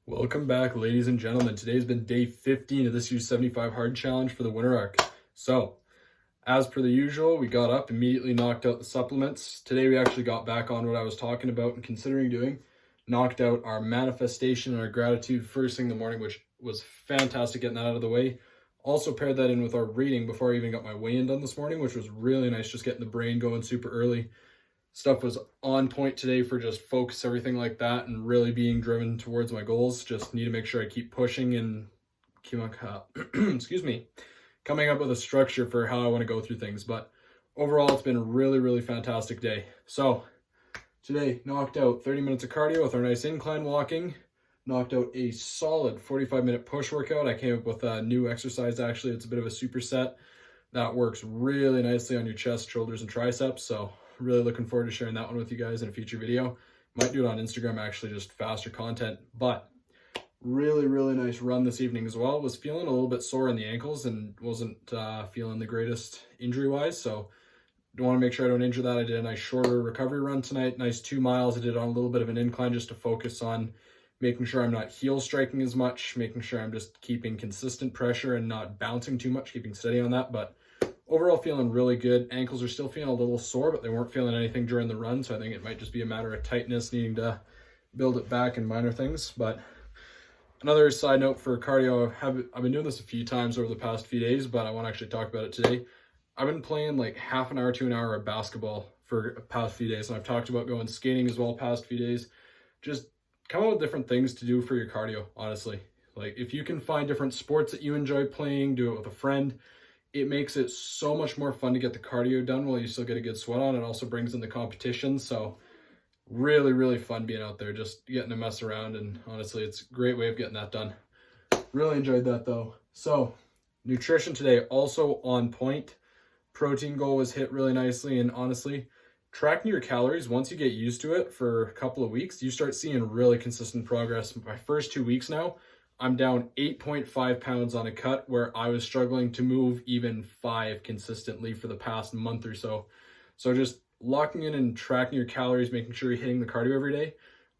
Welcome back, ladies and gentlemen. Today's been day 15 of this year's 75 hard challenge for the winter arc. So, as per the usual, we got up, immediately knocked out the supplements. Today we actually got back on what I was talking about and considering doing. Knocked out our manifestation and our gratitude first thing in the morning, which was fantastic getting that out of the way. Also paired that in with our reading before I even got my weigh-in done this morning, which was really nice, just getting the brain going super early. Stuff was on point today for just focus, everything like that, and really being driven towards my goals. Just need to make sure I keep pushing and keep excuse me, coming up with a structure for how I want to go through things. But overall, it's been a really fantastic day. So today, knocked out 30 minutes of cardio with our nice incline walking, knocked out a solid 45-minute push workout. I came up with a new exercise, actually. It's a bit of a superset that works really nicely on your chest, shoulders, and triceps. So really looking forward to sharing that one with you guys in a future video. Might do it on Instagram, actually, just faster content. But really nice run this evening as well. Was feeling a little bit sore in the ankles and wasn't feeling the greatest injury-wise. So don't want to make sure I don't injure that. I did a nice shorter recovery run tonight. Nice 2 miles. I did it on a little bit of an incline just to focus on making sure I'm not heel striking as much, making sure I'm just keeping consistent pressure and not bouncing too much, keeping steady on that. But overall, feeling really good. Ankles are still feeling a little sore, but they weren't feeling anything during the run, so I think it might just be a matter of tightness, needing to build it back and minor things. But another side note for cardio, I've been doing this a few times over the past few days, but I want to actually talk about it today. I've been playing like half an hour to an hour of basketball for the past few days, and I've talked about going skating as well past few days. Just come up with different things to do for your cardio, honestly. Like, if you can find different sports that you enjoy playing, do it with a friend. It makes it so much more fun to get the cardio done while you still get a good sweat on. It also brings in the competition. So really fun being out there, just getting to mess around. And honestly, it's a great way of getting that done. Really enjoyed that though. So nutrition today, also on point. Protein goal was hit really nicely. And honestly, tracking your calories, once you get used to it for a couple of weeks, you start seeing really consistent progress. My first 2 weeks now, I'm down 8.5 pounds on a cut where I was struggling to move even 5 consistently for the past month or so. So just locking in and tracking your calories, making sure you're hitting the cardio every day,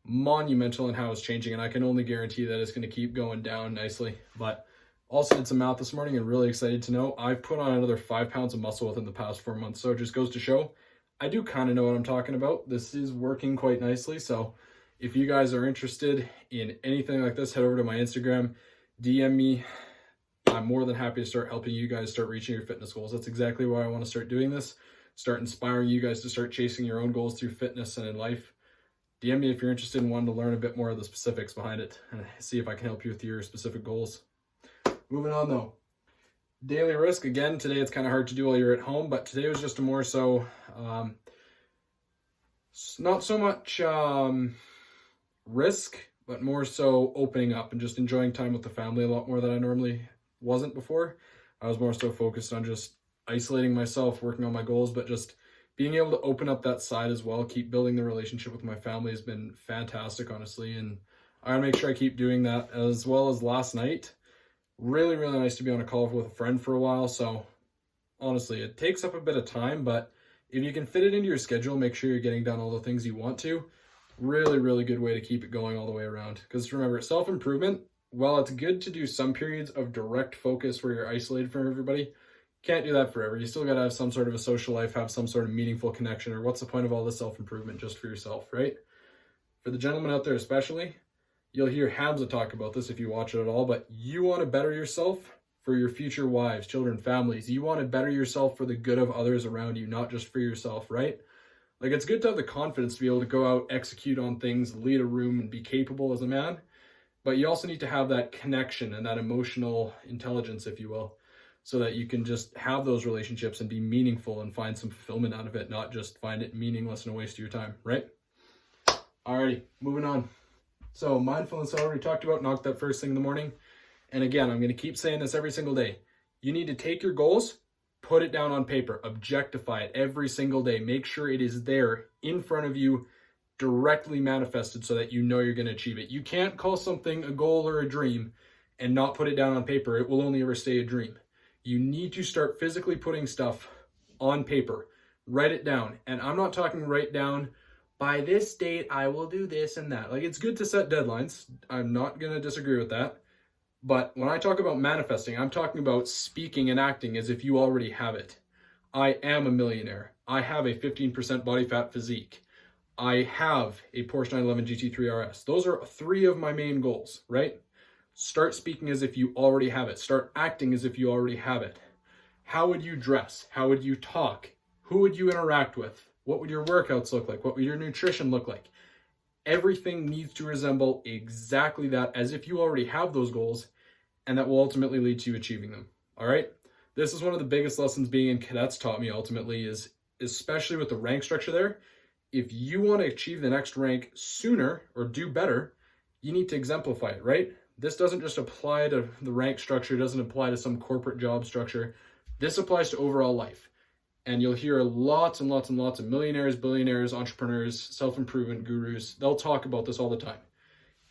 monumental in how it's changing. And I can only guarantee that it's going to keep going down nicely. But also did some math this morning and really excited to know I've put on another 5 pounds of muscle within the past 4 months. So it just goes to show I do kind of know what I'm talking about. This is working quite nicely. So if you guys are interested in anything like this, head over to my Instagram, DM me. I'm more than happy to start helping you guys start reaching your fitness goals. That's exactly why I want to start doing this. Start inspiring you guys to start chasing your own goals through fitness and in life. DM me if you're interested in wanting to learn a bit more of the specifics behind it and see if I can help you with your specific goals. Moving on though. Daily risk. Again, today it's kind of hard to do while you're at home, but today was just a more so, not so much risk, but more so opening up and just enjoying time with the family a lot more than I normally wasn't before. I was more so focused on just isolating myself, working on my goals, but just being able to open up that side as well, keep building the relationship with my family has been fantastic, honestly. And I gotta make sure I keep doing that, as well as last night. Really nice to be on a call with a friend for a while. So honestly, it takes up a bit of time, but if you can fit it into your schedule, make sure you're getting done all the things you want to. Really good way to keep it going all the way around. Because remember, self-improvement, while it's good to do some periods of direct focus where you're isolated from everybody, can't do that forever. You still got to have some sort of a social life, have some sort of meaningful connection, or what's the point of all this self-improvement just for yourself, right? For the gentlemen out there especially, you'll hear Hamza talk about this if you watch it at all, but you want to better yourself for your future wives, children, families. You want to better yourself for the good of others around you, not just for yourself, right? Like, it's good to have the confidence to be able to go out, execute on things, lead a room, and be capable as a man. But you also need to have that connection and that emotional intelligence, if you will, so that you can just have those relationships and be meaningful and find some fulfillment out of it, not just find it meaningless and a waste of your time, right? Alrighty, moving on. So mindfulness, I already talked about, knocked that first thing in the morning. And again, I'm going to keep saying this every single day. You need to take your goals, put it down on paper, objectify it every single day. Make sure it is there in front of you, directly manifested so that you know you're going to achieve it. You can't call something a goal or a dream and not put it down on paper. It will only ever stay a dream. You need to start physically putting stuff on paper. Write it down. And I'm not talking write down by this date, I will do this and that. Like, it's good to set deadlines. I'm not going to disagree with that. But when I talk about manifesting, I'm talking about speaking and acting as if you already have it. I am a millionaire. I have a 15% body fat physique. I have a Porsche 911 GT3 RS. Those are 3 of my main goals, right? Start speaking as if you already have it. Start acting as if you already have it. How would you dress? How would you talk? Who would you interact with? What would your workouts look like? What would your nutrition look like? Everything needs to resemble exactly that, as if you already have those goals, and that will ultimately lead to you achieving them. All right? This is one of the biggest lessons being in cadets taught me ultimately, is especially with the rank structure there. If you want to achieve the next rank sooner or do better, you need to exemplify it, right? This doesn't just apply to the rank structure. It doesn't apply to some corporate job structure. This applies to overall life. And you'll hear lots and lots and lots of millionaires, billionaires, entrepreneurs, self-improvement gurus. They'll talk about this all the time.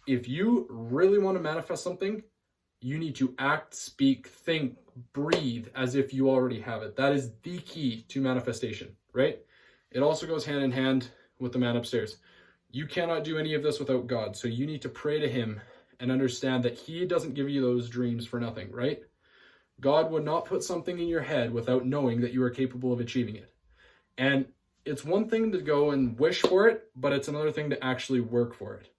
If you really want to manifest something, you need to act, speak, think, breathe as if you already have it. That is the key to manifestation, right? It also goes hand in hand with the man upstairs. You cannot do any of this without God. So you need to pray to him and understand that he doesn't give you those dreams for nothing, right? God would not put something in your head without knowing that you are capable of achieving it. And it's one thing to go and wish for it, but it's another thing to actually work for it.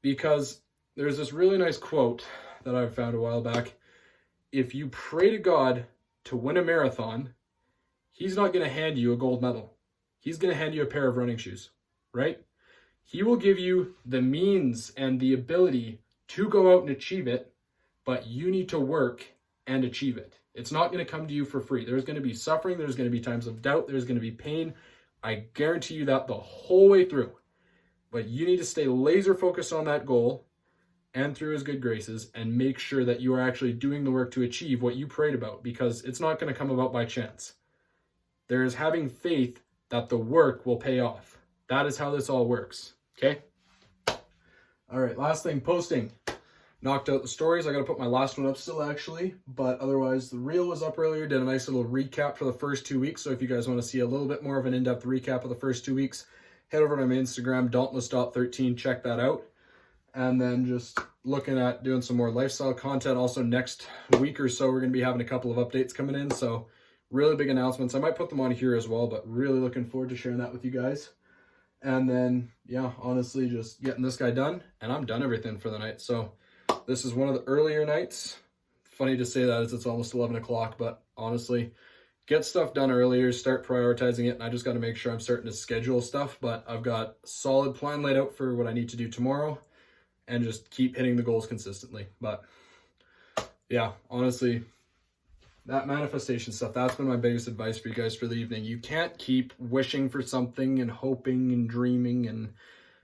Because there's this really nice quote that I found a while back. If you pray to God to win a marathon, he's not going to hand you a gold medal. He's going to hand you a pair of running shoes, right? He will give you the means and the ability to go out and achieve it, but you need to work and achieve it. It's not going to come to you for free. There's going to be suffering. There's going to be times of doubt. There's going to be pain. I guarantee you that the whole way through. But you need to stay laser focused on that goal and through his good graces, and make sure that you are actually doing the work to achieve what you prayed about, because it's not going to come about by chance. There is having faith that the work will pay off. That is how this all works. Okay? All right, last thing, posting. Knocked out the stories. I got to put my last one up still, actually. But otherwise, the reel was up earlier. Did a nice little recap for the first 2 weeks. So if you guys want to see a little bit more of an in-depth recap of the first 2 weeks, head over to my Instagram, dauntless.13. Check that out. And then just looking at doing some more lifestyle content. Also, next week or so, we're going to be having a couple of updates coming in. So really big announcements. I might put them on here as well, but really looking forward to sharing that with you guys. And then, yeah, honestly, just getting this guy done. And I'm done everything for the night. So this is one of the earlier nights. Funny to say that as it's almost 11 o'clock, but honestly, get stuff done earlier, start prioritizing it. And I just got to make sure I'm starting to schedule stuff, but I've got a solid plan laid out for what I need to do tomorrow, and just keep hitting the goals consistently. But yeah, honestly, that manifestation stuff, that's been my biggest advice for you guys for the evening. You can't keep wishing for something and hoping and dreaming and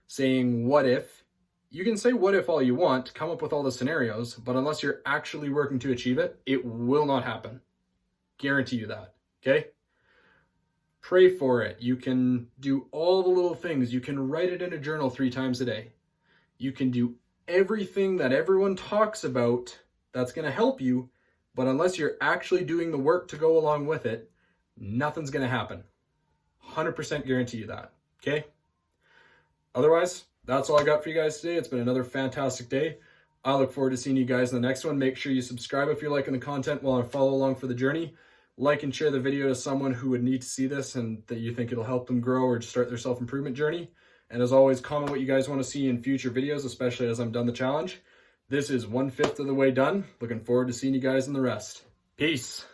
saying, what if? You can say what if all you want, come up with all the scenarios, but unless you're actually working to achieve it, it will not happen. Guarantee you that, okay? Pray for it. You can do all the little things. You can write it in a journal 3 times a day. You can do everything that everyone talks about that's going to help you, but unless you're actually doing the work to go along with it, nothing's going to happen. 100% guarantee you that, okay? Otherwise, that's all I got for you guys today. It's been another fantastic day. I look forward to seeing you guys in the next one. Make sure you subscribe if you're liking the content while I follow along for the journey. Like and share the video to someone who would need to see this and that you think it'll help them grow or start their self-improvement journey. And as always, comment what you guys want to see in future videos, especially as I'm done the challenge. This is 1/5 of the way done. Looking forward to seeing you guys in the rest. Peace.